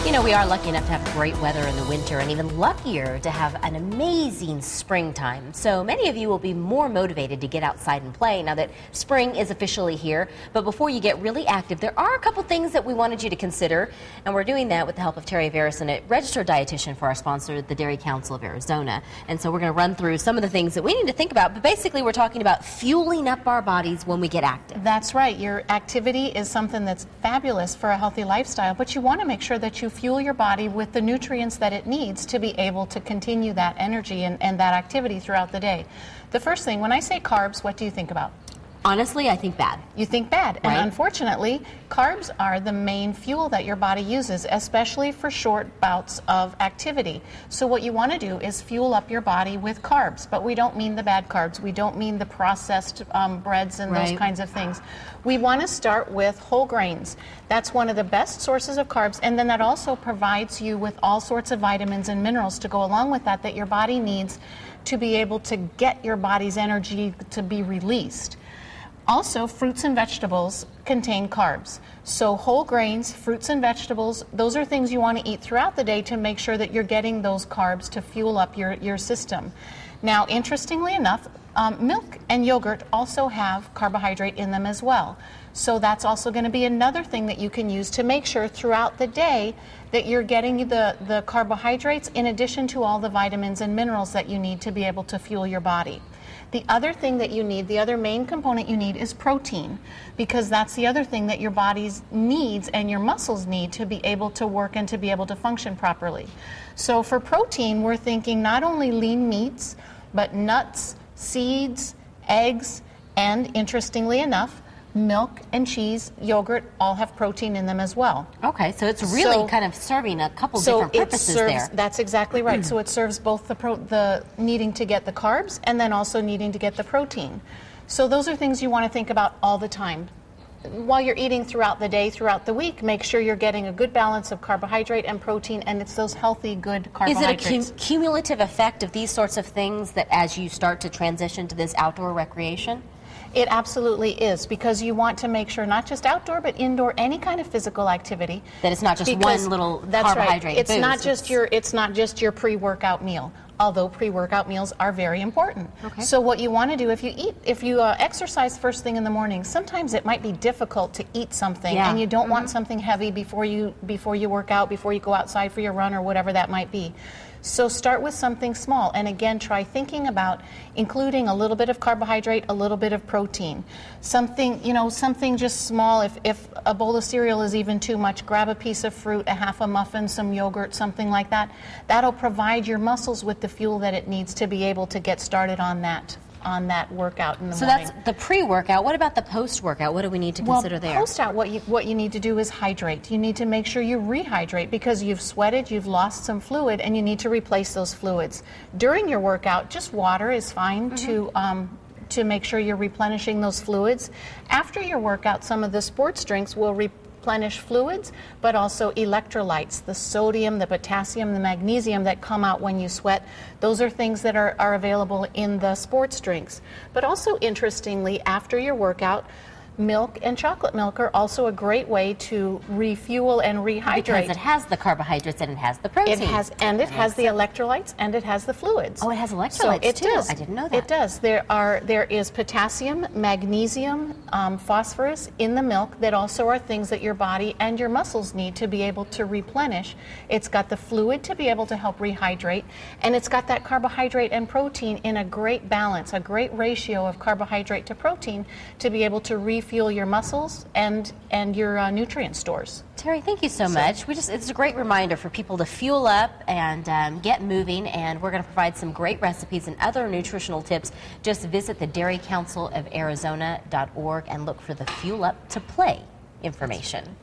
You know, we are lucky enough to have great weather in the winter and even luckier to have an amazing springtime. So many of you will be more motivated to get outside and play now that spring is officially here. But before you get really active, there are a couple things that we wanted you to consider. And we're doing that with the help of Terry Verison, a registered dietitian for our sponsor, the Dairy Council of Arizona. And so we're going to run through some of the things that we need to think about. But basically, we're talking about fueling up our bodies when we get active. That's right. Your activity is something that's fabulous for a healthy lifestyle, but you want to make sure that you fuel your body with the nutrients that it needs to be able to continue that energy and that activity throughout the day. The first thing, when I say carbs, what do you think about? Honestly, I think bad. You think bad. Right. And unfortunately, carbs are the main fuel that your body uses, especially for short bouts of activity. So what you want to do is fuel up your body with carbs. But we don't mean the bad carbs. We don't mean the processed breads and those kinds of things. We want to start with whole grains. That's one of the best sources of carbs. And then that also provides you with all sorts of vitamins and minerals to go along with that your body needs to be able to get your body's energy to be released. Also, fruits and vegetables contain carbs. So whole grains, fruits and vegetables, those are things you want to eat throughout the day to make sure that you're getting those carbs to fuel up your system. Now, interestingly enough, milk and yogurt also have carbohydrate in them as well. So that's also going to be another thing that you can use to make sure throughout the day that you're getting the carbohydrates in addition to all the vitamins and minerals that you need to be able to fuel your body. The other thing that you need, the other main component you need is protein, because that's the other thing that your body needs and your muscles need to be able to work and to be able to function properly. So for protein, we're thinking not only lean meats, but nuts, seeds, eggs, and interestingly enough, milk and cheese, yogurt all have protein in them as well. Okay, so it's really kind of serving a couple different purposes there. That's exactly right. So it serves both the needing to get the carbs and then also needing to get the protein. So those are things you want to think about all the time. While you're eating throughout the day, throughout the week, make sure you're getting a good balance of carbohydrate and protein, and it's those healthy, good carbohydrates. Is it a cumulative effect of these sorts of things that as you start to transition to this outdoor recreation? It absolutely is, because you want to make sure not just outdoor but indoor, any kind of physical activity. That it's not just one little carbohydrate boost. Right. It's not just your pre-workout meal, although pre-workout meals are very important. Okay. So what you want to do if you exercise first thing in the morning, sometimes it might be difficult to eat something, and you don't want something heavy before you work out, before you go outside for your run or whatever that might be. So start with something small, and again, try thinking about including a little bit of carbohydrate, a little bit of protein. Something just small. If a bowl of cereal is even too much, grab a piece of fruit, a half a muffin, some yogurt, something like that. That'll provide your muscles with the fuel that it needs to be able to get started on that workout in the morning. So that's the pre-workout. What about the post-workout? What do we need to consider there? Post-out, what you need to do is hydrate. You need to make sure you rehydrate, because you've sweated, you've lost some fluid, and you need to replace those fluids. During your workout, just water is fine to make sure you're replenishing those fluids. After your workout, some of the sports drinks will replenish fluids, but also electrolytes, the sodium, the potassium, the magnesium that come out when you sweat. Those are things that are available in the sports drinks. But also, interestingly, after your workout, milk and chocolate milk are also a great way to refuel and rehydrate. Because it has the carbohydrates and it has the protein. It has the electrolytes and it has the fluids. Oh, it has electrolytes too. Does. I didn't know that. It does. There is potassium, magnesium, phosphorus in the milk that also are things that your body and your muscles need to be able to replenish. It's got the fluid to be able to help rehydrate, and it's got that carbohydrate and protein in a great balance, a great ratio of carbohydrate to protein to be able to refuel your muscles and your nutrient stores. Terry, thank you so much. It's a great reminder for people to fuel up and get moving, and we're going to provide some great recipes and other nutritional tips. Just visit the Dairy Council of Arizona.org and look for the Fuel Up to Play information.